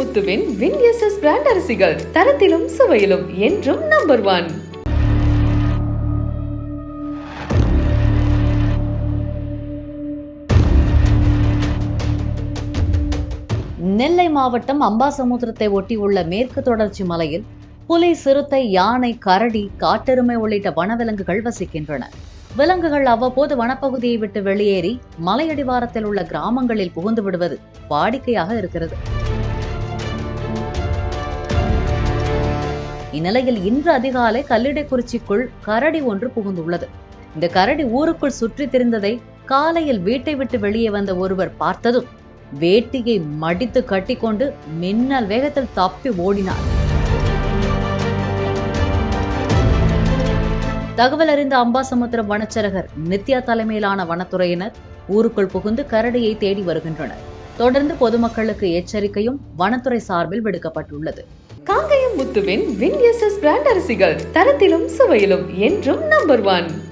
முத்துவின் வின்எஸ்எஸ் brand அரிசிகள் தரத்திலும் சுவையிலும் என்றும் number 1. நெல்லை மாவட்டம் அம்பாசமுத்திரத்தை ஒட்டியுள்ள மேற்கு தொடர்ச்சி மலையில் புலி, சிறுத்தை, யானை, கரடி, காட்டெருமை உள்ளிட்ட வனவிலங்குகள் வசிக்கின்றன. விலங்குகள் அவ்வப்போது வனப்பகுதியை விட்டு வெளியேறி மலையடிவாரத்தில் உள்ள கிராமங்களில் புகுந்து விடுவது வாடிக்கையாக இருக்கிறது. இந்நிலையில் இன்று அதிகாலை கல்லிடைக்குறிச்சிக்குள் கரடி ஒன்று புகுந்துள்ளது. இந்த கரடி ஊருக்குள் சுற்றி திரிந்ததை காலையில் வீட்டை விட்டு வெளியே வந்த ஒருவர் பார்த்ததும் வேட்டியை மடித்து கட்டிக்கொண்டு மின்னல் வேகத்தில் தப்பி ஓடினார். தகவல் அறிந்த அம்பாசமுத்திரம் வனச்சரகர் நித்யா தலைமையிலான வனத்துறையினர் ஊருக்குள் புகுந்து கரடியை தேடி வருகின்றனர். தொடர்ந்து பொதுமக்களுக்கு எச்சரிக்கையும் வனத்துறை சார்பில் விடுக்கப்பட்டுள்ளது. காங்கயம் முத்துவின் வின்எஸ்எஸ் பிராண்ட் அரிசிகள் தரத்திலும் சுவையிலும் என்றும் நம்பர் 1.